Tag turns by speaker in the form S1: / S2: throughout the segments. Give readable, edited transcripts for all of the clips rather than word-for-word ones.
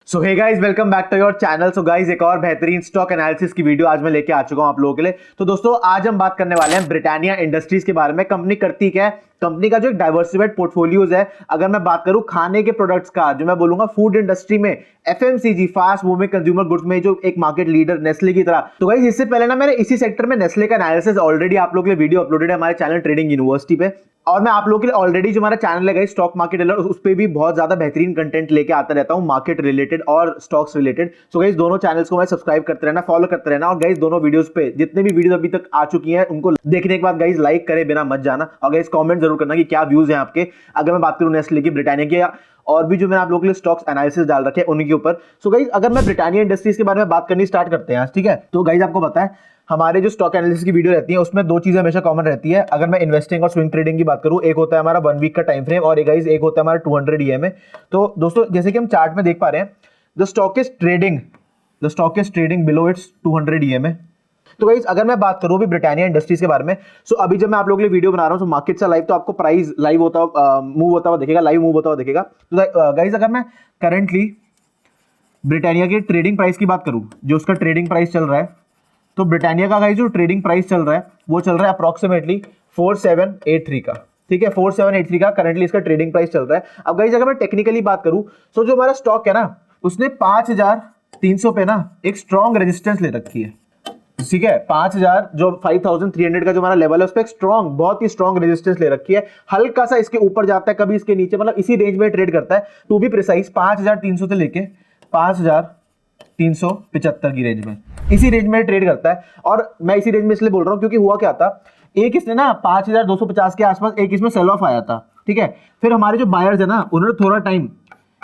S1: So hey guys, welcome back to your channel. So guys, एक और बेहतरीन stock analysis की वीडियो आज मैं लेके आ चुका हूं आप लोगों के लिए। तो दोस्तों, आज हम बात करने वाले हैं ब्रिटानिया इंडस्ट्रीज के बारे में। कंपनी करती क्या है, कंपनी का जो एक डाइवर्सिफाइड पोर्टफोलियोज है। अगर मैं बात करूं खाने के प्रोडक्ट्स का, जो मैं बोलूंगा फूड इंडस्ट्री में, FMCG fast moving consumer goods में जो एक मार्केट लीडर नेस्ले की तरह। तो गाइस, इससे पहले ना मैंने इसी सेक्टर में नेस्ले का एनालिसिस ऑलरेडी आप लोगों के लिए वीडियो अपलोडेड है हमारे चैनल ट्रेडिंग यूनिवर्सिटी पे। और मैं आप लोगों के लिए ऑलरेडी जो हमारा चैनल है स्टॉक मार्केट अलर्ट, उस पे भी बहुत ज्यादा बेहतरीन कंटेंट लेके आता रहता हूं, मार्केट रिलेटेड और स्टॉक्स रिलेटेड। सो गाइस, दोनों चैनल्स को मैं सब्सक्राइब करते रहना, फॉलो करते रहना। और गाइस, दोनों वीडियोस पे जितने भी वीडियोस अभी तक आ चुकी हैं उनको देखने के बाद गाइस लाइक करे बिना मत जाना। और गाइस, कमेंट जरूर करना कि क्या व्यूज हैं आपके। अगर मैं बात करूं नेस्ले की, ब्रिटानिया की, और भी जो मैंने आप लोगों के लिए स्टॉक्स एनालिसिस डाल रखे हैं उनके ऊपर। सो गाइस, अगर मैं ब्रिटानिया इंडस्ट्रीज के बारे में बात करनी स्टार्ट करते हैं आज, ठीक है। तो गाइस, आपको पता है हमारे जो स्टॉक एनालिसिस की वीडियो रहती है उसमें दो चीजें हमेशा कॉमन रहती है। अगर मैं इन्वेस्टिंग और स्विंग ट्रेडिंग की बात करूं, एक होता है हमारा 1 वीक का टाइम फ्रेम और एक होता है हमारा 200 ईएमए। तो दोस्तों, जैसे कि हम चार्ट में देख पा रहे हैं, the stock is trading below it's 200 EMA. तो गाइस, अगर मैं बात करूं भी ब्रिटानिया इंडस्ट्रीज के बारे में, सो अभी जब मैं आप लोगों के लिए वीडियो बना रहा हूं तो मार्केट से लाइव, तो आपको प्राइस लाइव होता हुआ मूव होता हुआ दिखेगा, लाइव मूव होता हुआ दिखेगा। तो गाइस, अगर मैं करंटली ब्रिटानिया के ट्रेडिंग प्राइस की बात करूं, जो उसका ट्रेडिंग प्राइस चल रहा है, तो ब्रिटानिया का गाइस जो ट्रेडिंग प्राइस चल रहा है वो चल रहा है अप्रोक्सीमेटली 4783 का, ठीक है। 4783 का करंटली इसका ट्रेडिंग प्राइस चल रहा है। अब गाइस, अगर मैं टेक्निकली बात करूं, तो जो हमारा स्टॉक है ना, उसने 5300 पे ना एक स्ट्रॉन्ग रेजिस्टेंस ले रखी है, ठीक है। 5000 जो 5300 का जो हमारा लेवल है, उस पर एक स्ट्रॉन्ग, बहुत ही स्ट्रॉन्ग रेजिस्टेंस ले रखी है। हल्का सा इसके ऊपर जाता है, कभी इसके नीचे, मतलब इसी रेंज में ट्रेड करता है। टू बी प्रिसाइज 5300 से लेके 5375 की रेंज में, इसी रेंज में ट्रेड करता है। और मैं इसी रेंज में इसलिए बोल रहा हूं क्योंकि हुआ क्या था, एक इसने ना 5250 के आसपास एक इसमें सेल ऑफ आया था, ठीक है। फिर हमारे जो बायर्स है ना, उन्होंने थोड़ा टाइम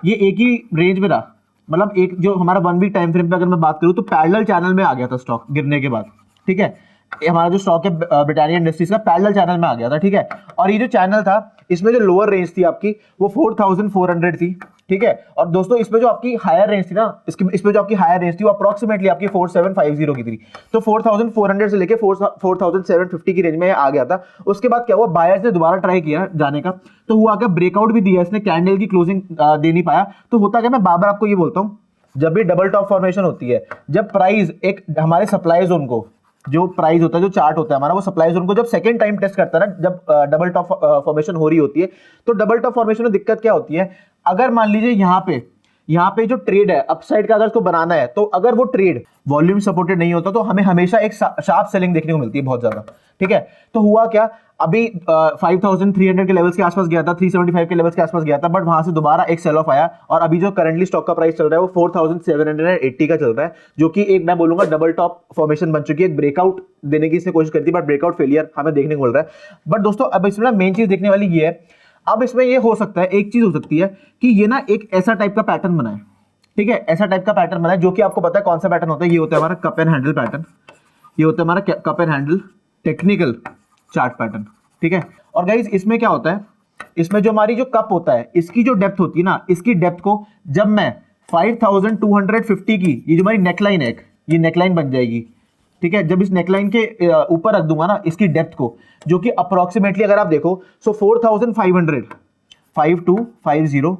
S1: ये एक ही रेंज में रहा, मतलब एक जो हमारा 1 वीक टाइम फ्रेम पे अगर मैं बात करूं तो पैरेलल चैनल में आ गया था स्टॉक गिरने के बाद, ठीक है। हमारा जो स्टॉक है ब्रिटानिया इंडस्ट्रीज का पैरेलल चैनल में आ गया था, ठीक है। और ये जो चैनल था, इसमें जो लोअर रेंज थी आपकी वो 4400 थी, ठीक है। और दोस्तों, इसमें जो आपकी हायर रेंज थी ना, इसमें जो आपकी हायर रेंज थी वो अप्रोक्सीमेटली आपकी 4750 की थी। तो 4400 से लेके 4750 की रेंज में आ गया था। उसके बाद क्या हुआ, बायर्स ने दोबारा ट्राई किया जाने का, तो हुआ क्या, ब्रेकआउट भी दिया इसने, कैंडल की क्लोजिंग दे नहीं पाया। तो होता क्या, मैं बार बार आपको ये बोलता हूं, जब भी डबल टॉप फॉर्मेशन होती है, जब प्राइस एक हमारे सप्लाई जोन को, जो प्राइस होता है, जो चार्ट होता है हमारा, वो सप्लाई जोन को जब सेकंड टाइम टेस्ट करता है ना, जब डबल टॉप फॉर्मेशन हो रही होती है, तो डबल टॉप फॉर्मेशन में दिक्कत क्या होती है, अगर मान लीजिए यहाँ पे जो ट्रेड है अपसाइड का, अगर उसको बनाना है, तो अगर वो ट्रेड वॉल्यूम सपोर्टेड नहीं होता तो हमें हमेशा एक शार्प सेलिंग देखने को मिलती है बहुत ज्यादा, ठीक है। तो हुआ क्या, अभी 5300 के लेवल्स के आसपास गया था, 375 के लेवल्स के आसपास गया था, बट वहां से दोबारा एक सेल ऑफ आया। और अभी जो करंटली स्टॉक का प्राइस चल रहा है वो 4780 का चल रहा है, जो कि एक मैं बोलूंगा डबल टॉप फॉर्मेशन बन चुकी है। एक ब्रेकआउट देने की इसने कोशिश करती है, बट ब्रेकआउट फेलियर हमें देखने को मिल रहा है। बट दोस्तों, अब इसमें मेन चीज देखने वाली ये है, अब इसमें ये हो सकता है, एक चीज हो सकती है कि ये ना एक ऐसा टाइप का पैटर्न बनाए, ठीक है, ऐसा टाइप का पैटर्न बनाए, जो कि आपको पता है कौन सा पैटर्न होता है। ये होता है हमारा कप एंड हैंडल पैटर्न, ये होता है हमारा cup and handle technical chart pattern, ठीक है। और गाइस, इसमें क्या होता है, इसमें जो हमारी जो कप होता है, इसकी जो डेप्थ होती है ना, इसकी डेप्थ को जब मैं 5250 की, ये जो हमारी नेकलाइन है, ये नेकलाइन बन जाएगी, ठीक है। जब इस नेकलाइन के ऊपर रख दूंगा ना इसकी डेप्थ को, जो कि अप्रोक्सीमेटली अगर आप देखो, सो 4500 5250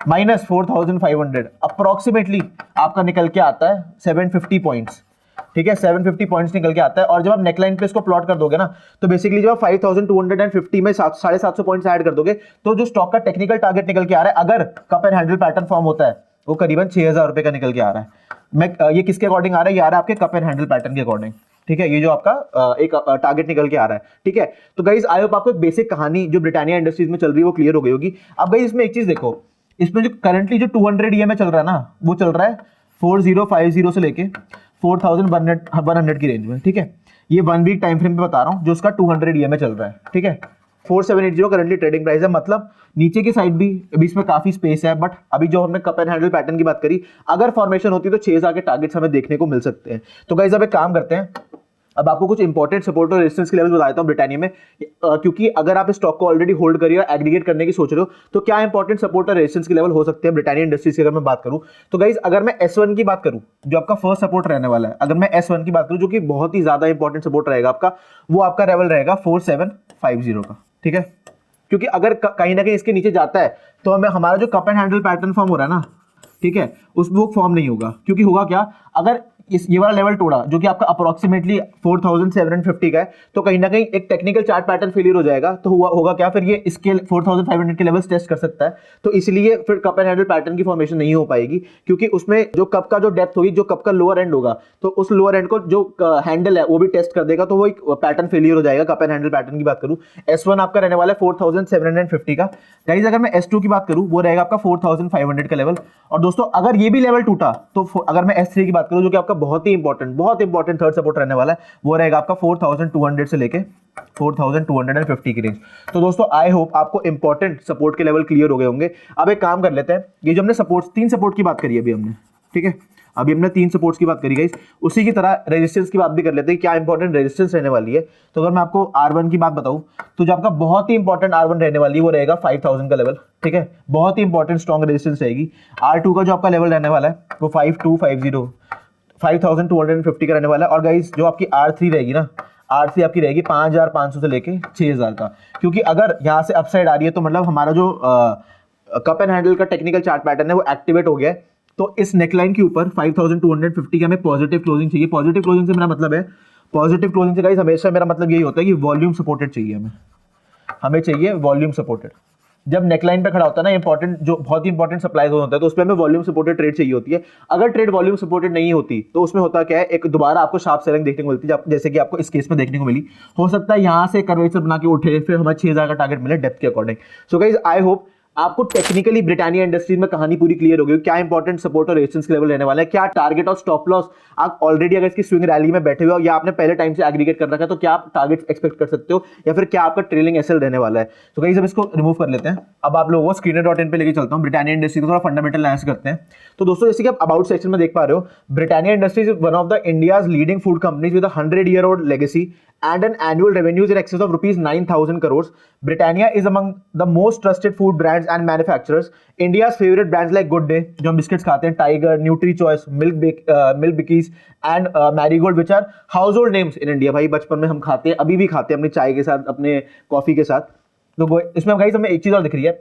S1: माइनस 4500 अप्रोक्सीमेटली आपका निकल के आता है 750 पॉइंट्स, ठीक है। 750 पॉइंट्स निकल के आता है। और जब आप नेकलाइन पे इसको प्लॉट कर दोगे ना, तो बेसिकली जब आप 5250 में 750 पॉइंट्स ऐड कर दोगे, तो जो स्टॉक का टेक्निकल टारगेट निकल के आ रहा है, अगर cup and handle pattern form होता है, वो करीबन 6000 रुपए का निकल के आ रहा है। ये किसके अकॉर्डिंग आ रहा है, ये आ रहा है आपके कप एंड हैंडल पैटर्न के अकॉर्डिंग, ठीक है। ये जो आपका एक टारगेट निकल के आ रहा है, ठीक है। तो गाइस, आई होप आपको एक बेसिक कहानी जो ब्रिटानिया इंडस्ट्रीज में चल रही है वो क्लियर हो गई होगी। अब गाइस, इसमें एक चीज देखो, इसमें जो करंटली जो 200 ईएमए चल रहा है ना, वो चल रहा है 4050 से लेके 4100 की रेंज में, ठीक है। ये 1 वीक टाइम फ्रेम पे बता रहा हूं, जो उसका 200 ईएमए चल रहा है, ठीक है। 4780 करंटली ट्रेडिंग प्राइस है, मतलब नीचे की साइड भी अभी इसमें काफी स्पेस है। बट अभी जो हमने कप एंड हैंडल पैटर्न की बात करी, अगर फॉर्मेशन होती है तो 6000 के टारगेट्स हमें देखने को मिल सकते हैं। तो गाइस, अब एक काम करते हैं, अब आपको कुछ इंपॉर्टेंट सपोर्ट और रेजिस्टेंस के लेवल बता देता हूं ब्रिटानिया में, क्योंकि अगर आप इस स्टॉक को ऑलरेडी होल्ड करिए और एग्रीगेट करने की सोच रहे हो, तो क्या इंपॉर्टेंट सपोर्ट और रेजिस्टेंस के लेवल हो सकते हैं ब्रिटानिया इंडस्ट्रीज की अगर मैं बात करूं। तो गाइस, अगर मैं S1 की बात करूं, जो आपका फर्स्ट सपोर्ट रहने वाला है, अगर मैं S1 की बात करूं, जो कि बहुत ही ज्यादा इंपॉर्टेंट सपोर्ट रहेगा आपका, वो आपका लेवल रहेगा 4750 का, ठीक है। क्योंकि अगर कहीं ना कहीं इसके नीचे जाता है, तो हमें हमारा जो cup and handle pattern form हो रहा है ना, ठीक है, उसमें वो फॉर्म नहीं होगा, क्योंकि होगा क्या, अगर ये वाला लेवल तोड़ा जो कि आपका अप्रोक्सीमेटली 4750 का है, तो कहीं ना कहीं एक टेक्निकल चार्ट पैटर्न फेलियर हो जाएगा, तो होगा क्या, फिर ये इसके 4500 के लेवल्स टेस्ट कर सकता है, तो इसलिए फिर कप एंड हैंडल पैटर्न की फॉर्मेशन नहीं हो पाएगी, क्योंकि उसमें जो कप का जो डेप्थ होगी, जो कप का लोअर एंड होगा, तो उस लोअर एंड को जो हैंडल है वो भी टेस्ट कर देगा, तो वो एक पैटर्न फेलियर हो जाएगा। कप एंड हैंडल पैटर्न की बात करूं, S1 आपका रहने वाला है 4750 का। गाइस अगर मैं S2 की बात करूं, वो रहेगा आपका 4500 का लेवल। और दोस्तों अगर ये भी लेवल टूटा, तो अगर मैं S3 की बात करूं, जो कि आपका बहुत ही इंपॉर्टेंट थर्ड सपोर्ट रहने वाला है, वो रहेगा आपका 4200 से लेके 4250 की रेंज। तो दोस्तों आई होप आपको इंपॉर्टेंट सपोर्ट के लेवल क्लियर हो गए होंगे। अब एक काम कर लेते हैं, ये जो हमने सपोर्ट 3 सपोर्ट की बात करी अभी हमने, ठीक है, अभी हमने 3 सपोर्ट्स की बात करी गाइस, उसी की तरह रेजिस्टेंस की बात भी कर लेते हैं, क्या इंपॉर्टेंट रेजिस्टेंस रहने वाली है। तो अगर मैं आपको R1 की बात बताऊं, तो जो आपका बहुत ही इंपॉर्टेंट R1 रहने वाली है, वो रहेगा 5000 का लेवल, ठीक है, बहुत ही इंपॉर्टेंट स्ट्रॉन्ग रेजिस्टेंस रहेगी। R2 का जो आपका लेवल रहने वाला है, वो 5250 का रहने वाला है। और गाइस जो आपकी R3 रहेगी ना, R3 आपकी रहेगी 5500 से लेके 6000 का, क्योंकि अगर यहाँ से अपसाइड आ रही है, तो मतलब हमारा जो कप एंड हैंडल का टेक्निकल चार्ट पैटर्न है वो एक्टिवेट हो गया है। तो इस नेकलाइन के ऊपर 5250 की हमें पॉजिटिव क्लोजिंग चाहिए। पॉजिटिव क्लोजिंग से मेरा मतलब है, पॉजिटिव क्लोजिंग से गाइस हमेशा मेरा मतलब यही होता है कि वॉल्यूम सपोर्टेड चाहिए, हमें चाहिए वॉल्यूम सपोर्टेड। जब नेकलाइन पे खड़ा होता है ना, इंपॉर्टेंट जो बहुत ही इंपॉर्टेंट सप्लाई जोन होता है, तो उसमें हमें वॉल्यूम सपोर्टेड ट्रेड चाहिए होती है। अगर ट्रेड वॉल्यूम सपोर्टेड नहीं होती, तो उसमें होता क्या है, एक दोबारा आपको शार्प सेलिंग देखने को मिलती है, जैसे कि आपको इस केस में देखने को मिली। हो सकता है यहाँ से कर्वेचर बना के उठे, फिर हमें 6000 का टारगेट मिले डेप्थ के according. So guys I hope आपको टेक्निकली ब्रिटानिया इंडस्ट्रीज में कहानी पूरी क्लियर हो गई, क्या इंपॉर्टेंट सपोर्ट और रेजिस्टेंस के लेवल रहने वाला है, क्या टारगेट और स्टॉप लॉस आप ऑलरेडी अगर इसकी स्विंग रैली में बैठे हुए हो या आपने पहले टाइम से एग्रीगेट कर रखा है, तो क्या आप टारगेट एक्सपेक्ट कर सकते हो, या फिर क्या आपका ट्रेलिंग एसएल रहने वाला है। तो गाइस अब इसको रिमूव कर लेते हैं। अब आप लोगों को screener.in पे लेके चलता हूं, ब्रिटानिया इंडस्ट्री को थोड़ा फंडामेंटल एनालिसिस करते हैं। तो दोस्तों जैसे कि आप अबाउट सेक्शन में देख पा रहे हो, Britannia industries is one of the India's leading food companies with 100-year-old legacy and an annual revenues in excess of rupees 9,000 crores. Britannia is among the most trusted food brands and manufacturers. India's favorite brands like Good Day, जो हम biscuits खाते हैं, Tiger, NutriChoice, Milk Bikis and Marigold, which are household names in India। भाई बचपन में हम खाते हैं, अभी भी खाते हैं अपनी चाय के साथ, अपने कॉफी के साथ। तो इसमें गाइस हमें एक चीज और दिख रही है,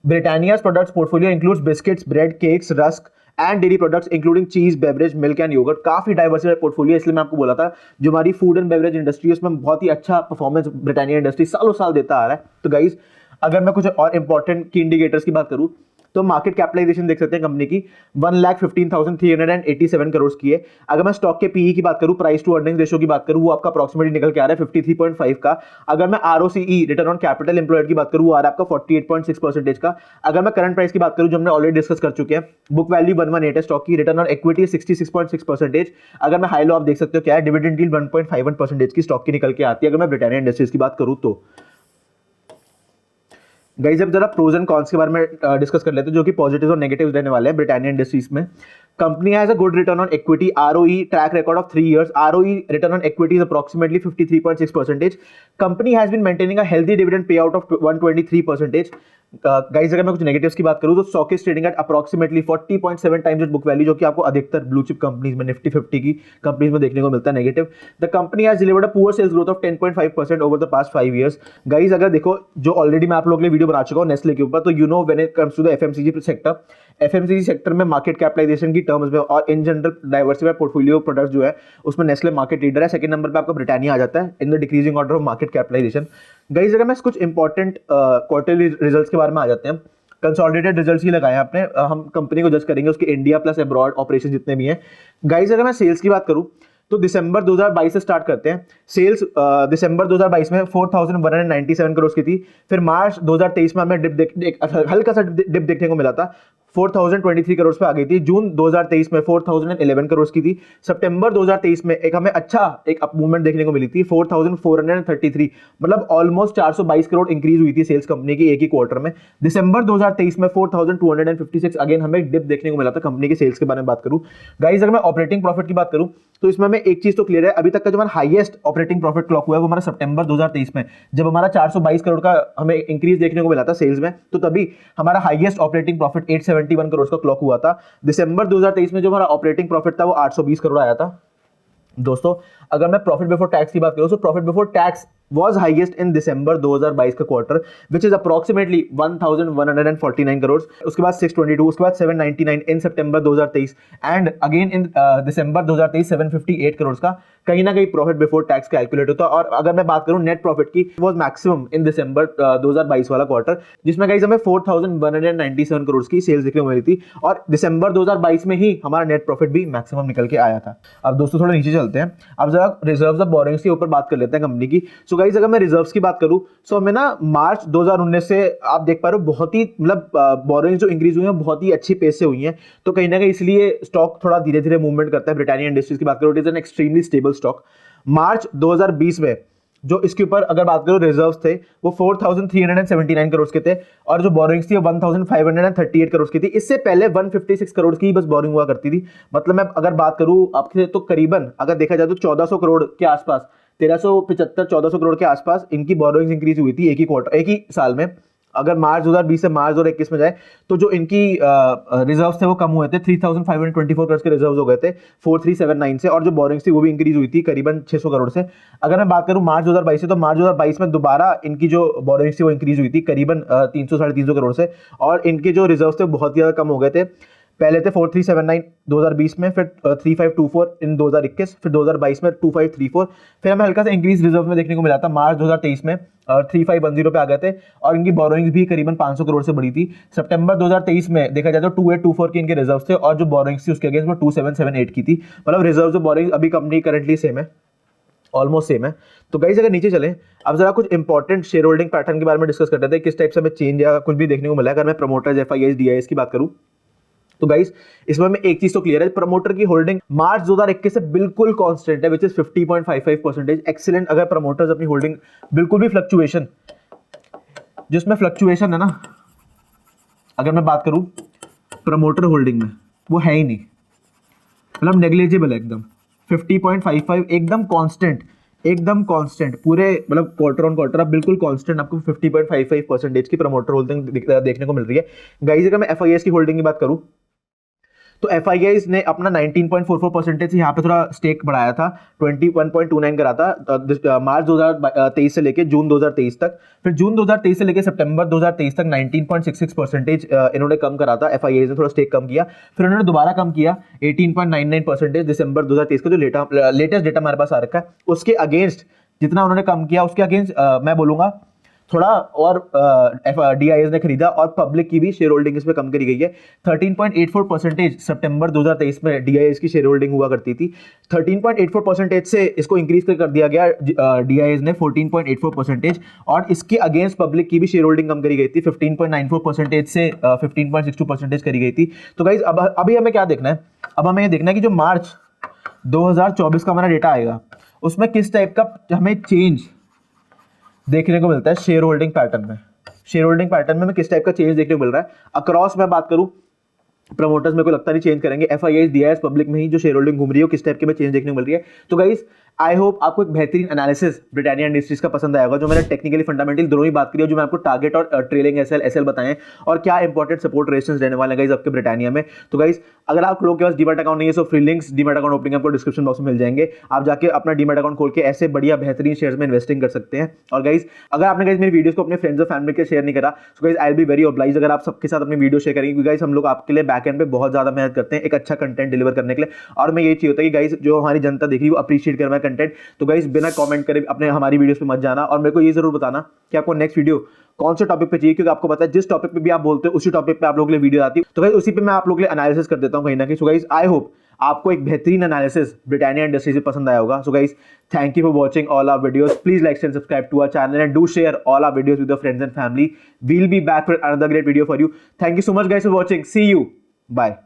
S1: Britannia's products portfolio includes biscuits, bread, cakes, rusk and dairy products including चीज, बेवरेज, मिल्क एंड योगर्ट। काफी डाइवर्सिफाइड पोर्टफोलियो, इसलिए मैं आपको बोला था जो हमारी फूड एंड बेवरेज इंडस्ट्री है उसमें बहुत ही अच्छा परफॉर्मेंस ब्रिटानिया इंडस्ट्री सालों साल देता आ रहा है। तो गाइस अगर मैं कुछ और इंपॉर्टेंट की इंडिकेटर्स की बात करूं, तो मार्केट कैपिटलाइजेशन देख सकते हैं कंपनी की 1,15,387 करोड़ की है। अगर मैं स्टॉक के पीई की बात करूं, प्राइस टू अर्निंग्स रेशियो की बात करूं, वो आपका अप्रॉक्सिमेटली निकल के आ रहा है 53.5 का। अगर मैं ROCE return on capital employed की बात करूं, वो आ रहा है आपका 48.6% का। अगर मैं करंट प्राइस की बात करूं, जो हमने ऑलरेडी डिस्कस कर चुके हैं, बुक वैल्यू 118 है स्टॉक की, रिटर्न ऑन इक्विटी 66.6%। अगर मैं हाई लो आप देख सकते हो क्या है, डिविडेंड यील्ड 1.51% की स्टॉक की निकल के आती है। अगर मैं ब्रिटानिया इंडस्ट्रीज की बात करूं, तो गाइस अब जरा प्रोज एंड कॉन्स के बारे में डिस्कस कर लेते हैं, जो कि पॉजिटिव और नेगेटिव रहने वाले हैं ब्रिटानिया इंडस्ट्रीज में। Company has a good return on equity, ROE track record of 3 years, ROE return on equity is approximately 53.6%। Company has been maintaining a healthy dividend pay out of 123%। Guys अगर मैं कुछ negatives की बात करूं, तो stock is trading at approximately 40.7 times it book value, जो कि आपको अधिकतर ब्लू चिप कंपनीज में, निफ्टी 50 की कंपनीज में देखने को मिलता है negative. The company has delivered a poor sales growth of 10.5% over the past 5 years। Guys अगर देखो, जो ऑलरेडी मैं आप लोगों के लिए वीडियो बना चुका हूं नेस्ले के ऊपर, तो you know when it comes to the FMCG sector, FMCG sector में मार्केट कैपिटलाइजेशन की टर्म्स में और in general diversified portfolio products जो है, उसमें नेस्ले मार्केट लीडर है। सेकंड नंबर पे आपका ब्रिटानिया आ जाता है in the decreasing order of market capitalisation. Guys अगर मैं कुछ इंपॉर्टेंट क्वार्टरली रिजल्ट्स के बारे में आ जाते हैं, कंसोलिडेटेड रिजल्ट्स ही लगाए हैं आपने, हम कंपनी को जज करेंगे उसके इंडिया प्लस अब्रॉड ऑपरेशन जितने भी हैं। गाइस अगर मैं सेल्स की बात करूं, तो दिसंबर 2022 से स्टार्ट करते हैं। सेल्स दिसंबर 2022 में 4,197 करोड़ की थी। फिर मार्च 2023 में हमें हल्का सा डिप देखने को मिला था, 4,023 करोड़ पे आ गई थी। जून 2023 में 4,011 करोड़ की थी। सितंबर 2023 में एक हमें अच्छा एक अप मूवमेंट देखने को मिली थी, 4,433, मतलब ऑलमोस्ट 422 करोड़ इंक्रीज हुई थी सेल्स कंपनी की एक ही क्वार्टर में। दिसंबर 2023 में 4,256 अगेन हमें डिप देखने को मिला था कंपनी के सेल्स के बारे में बात करूं। गाइस अगर मैं ऑपरेटिंग प्रॉफिट की बात करूं, तो इसमें हमें एक चीज तो क्लियर है, अभी तक का जो हमारा हाईएस्ट ऑपरेटिंग प्रॉफिट क्लॉक हुआ है वो हमारा सितंबर 2023 में, जब हमारा 422 करोड़ का हमें इंक्रीज देखने को मिला था सेल्स में, तो तभी हमारा हाईएस्ट ऑपरेटिंग प्रॉफिट 871 करोड़ का क्लॉक हुआ था। दिसंबर 2023 में जो हमारा ऑपरेटिंग प्रॉफिट था वो 820 करोड़ आया था। दोस्तों अगर मैं प्रॉफिट बिफोर टैक्स की बात करूं, तो profit before tax was highest in दिसंबर 2022 का quarter which is approximately 1149 crore, उसके बाद 622, उसके बाद 799 इन सितंबर 2023 एंड अगेन इन दिसंबर 2023 758 करोड़ का कहीं ना कहीं प्रॉफिट बिफोर टैक्स कैलकुलेट होता है। और अगर मैं बात करूं नेट प्रॉफिट की, वाज मैक्सिमम इन दिसंबर 2022 वाला क्वार्टर जिसमें गाइस हमें 4197 करोड़ की सेल्स देखने को मिली थी और दिसंबर 2022 में ही हमारा नेट प्रॉफिट भी मैक्सिमम निकल के आया था। अब दोस्तों थोड़ा नीचे चलते हैं, अब जरा रिजर्व्स ऑफ बोरोइंग्स के ऊपर बात कर लेते हैं कंपनी की। सो गाइस अगर मैं रिजर्व्स की बात करूं सो हमें ना मार्च 2019 से आप देख पा रहे हो बहुत ही मतलब बोरोइंग्स जो इंक्रीज हुई है बहुत ही अच्छी पेस से हुई है, तो कहीं ना कहीं इसलिए स्टॉक थोड़ा धीरे धीरे मूवमेंट करता है। ब्रिटानिया इंडस्ट्रीज की बात करो, it is an extremely stable stock. मार्च 2020 में जो इसके ऊपर अगर बात करो रिजर्व्स थे वो 4379 करोड़ के थे और जो बोरोइंग्स थी वो 1538 करोड़ की थी। इससे पहले 156 करोड़ की बस बोरिंग हुआ करती थी। मतलब मैं अगर बात करूं आपसे तो करीबन अगर देखा जाए तो 1400 करोड़ के आसपास, 1375-1400 करोड़ के आसपास इनकी बोरोइंग्स इंक्रीज हुई थी एक ही साल में। अगर मार्च 2020 से मार्च 2021 में जाए तो जो इनकी रिजर्व्स थे वो कम हुए थे, 3524 करोड़ के रिजर्व्स हो गए थे 4379 से, और जो बोरिंग्स थी वो भी इंक्रीज हुई थी करीबन 600 करोड़ से। अगर मैं बात करूं मार्च 2022 से तो मार्च 2022 में दोबारा इनकी जो बोरिंग्स थी वो इंक्रीज हुई थी करीबन 300-350 करोड़ से, और इनके जो रिजर्व्स थे बहुत ही ज्यादा कम हो गए थे। पहले थे 4379 2020 में, फिर 3524 इन 2021, फिर 2022 में 2534, फिर हमें हल्का सा इंक्रीज रिजर्व में देखने को मिला था मार्च 2023 में 3510 पे आ गए थे और इनकी बोरोइंग्स भी करीबन 500 करोड़ से बढ़ी थी। सितंबर 2023 में देखा जाए तो 2824 के इनके रिजर्व थे और जो बोरोइंग्स थी उसके अगेंस्ट वो 2778 की थी। मतलब रिजर्व जो बोरोइंग्स अभी कंपनी करंटली सेम है, ऑलमोस्ट सेम है। तो गाइस अगर नीचे चलें अब जरा कुछ इंपॉर्टेंट शेयर होल्डिंग पैटर्न के बारे में डिस्कस करते थे, किस टाइप से हमें चेंज या कुछ भी देखने को मिला है। अगर मैं प्रमोटर्स, एफआईआईज, डीआईएस की बात करूं तो गाइस इसमें में एक चीज तो क्लियर है, प्रमोटर की होल्डिंग मार्च 2021 से बिल्कुल कांस्टेंट है विच इज 50.55%। एक्सीलेंट। अगर प्रमोटर्स अपनी होल्डिंग बिल्कुल भी फ्लक्चुएशन, जिसमें फ्लक्चुएशन है ना, अगर मैं बात करूं प्रमोटर होल्डिंग में वो है ही नहीं, मतलब नेग्लिजिबल है एकदम। 50.55 एकदम कांस्टेंट पूरे मतलब क्वार्टर ऑन क्वार्टर आप बिल्कुल कांस्टेंट आपको 50.55% की प्रमोटर होल्डिंग देखने को मिल रही है। गाइस अगर मैं एफआईआईएस की होल्डिंग की बात करूं तो एफआईआईएस ने अपना 19.44% यहाँ पे थोड़ा स्टेक बढ़ाया था, 21.29 करा था मार्च 2023 से लेके जून 2023 तक। फिर जून 2023 से लेके सितंबर 2023 तक 19.66% इन्होंने कम करा था, एफआईआईएस ने थोड़ा स्टेक कम किया। फिर उन्होंने दोबारा कम किया 18.99% दिसंबर 2023 का जो लेटेस्ट डेटा हमारे पास आ रखा है उसके अगेंस्ट जितना उन्होंने कम किया उसके अगेंस्ट मैं बोलूंगा थोड़ा और डीआईएस ने खरीदा और पब्लिक की भी शेयर होल्डिंग इसमें कम करी गई है। 13.84% सितंबर 2023 में डीआईएस की शेयर होल्डिंग हुआ करती थी, 13.84% से इसको इंक्रीज कर दिया गया डीआईएस ने 14.84%, और इसके अगेंस्ट पब्लिक की भी शेयर होल्डिंग कम करी गई थी 15.94% से 15.62% करी गई थी। तो गाइज अब अभी हमें क्या देखना है, अब हमें ये देखना है कि जो मार्च 2024 का हमारा डेटा आएगा उसमें किस टाइप का हमें चेंज देखने को मिलता है शेयर होल्डिंग पैटर्न में। शेयर होल्डिंग पैटर्न में हमें किस टाइप का चेंज देखने को मिल रहा है अक्रॉस मैं बात करूं, प्रमोटर्स मेरे को लगता नहीं चेंज करेंगे, एफआईआईएस, डीआईएस, पब्लिक में ही जो शेयर होल्डिंग घूम रही है किस टाइप के में चेंज देखने को मिल रही है। तो गाइस आई होप आपको एक बेहतरीन एनालिसिस ब्रिटानिया इंडस्ट्रीज का पसंद आएगा, जो मैंने टेक्निकली फंडामेंटल दोनों ही बात करी है, जो मैं आपको टारगेट और ट्रेलिंग एसएल बताएं और क्या इंपॉर्टेंट सपोर्ट रेशंस रहने वाले हैं गाइस आपके ब्रिटानिया में। तो गाइस अगर आप लोगों के पास डीमैट अकाउंट नहीं है तो free links demat account opening आपको डिस्क्रिप्शन बॉक्स में मिल जाएंगे, आप जाके अपना डीमैट अकाउंट खोल के ऐसे बढ़िया बेहतरीन शेयर्स में इन्वेस्टिंग कर सकते हैं। और गाइस अगर आपने गाइस मेरी वीडियोस को अपने फ्रेंड्स और फैमिली के शेयर नहीं करा तो guys I will be very obliged अगर आप सबके साथ अपनी वीडियो शेयर करेंगे, क्योंकि गाइस हम लोग आपके लिए बैक एंड पे बहुत ज्यादा मेहनत करते हैं एक अच्छा कंटेंट डिलीवर करने के लिए, और मैं ये चाहिए होता है कि गाइस जो हमारी जनता देख रही है वो अप्रिशिएट करे हमारा कंटेंट। तो गाइस बिना कमेंट करे अपने हमारी वीडियोस पे मत जाना और मेरे को ये जरूर बताना कि आपको नेक्स्ट वीडियो कौन से टॉपिक पे चाहिए, क्योंकि आपको पता है जिस टॉपिक पे भी आप बोलते हो उसी टॉपिक पे आप लोगों के लिए वीडियो आती है। तो गाइस उसी पे मैं आप लोगों के लिए एनालिसिस कर देता हूं कहीं ना कहीं। सो गाइस आई होप आपको एक बेहतरीन एनालिसिस ब्रिटानिया इंडस्ट्रीज से पसंद आया होगा। So guys thank you for watching all our videos, please like and subscribe to our channel and do share all our videos with your friends and family. We will be back with another great video for you. Thank you so much guys for watching, see you, bye.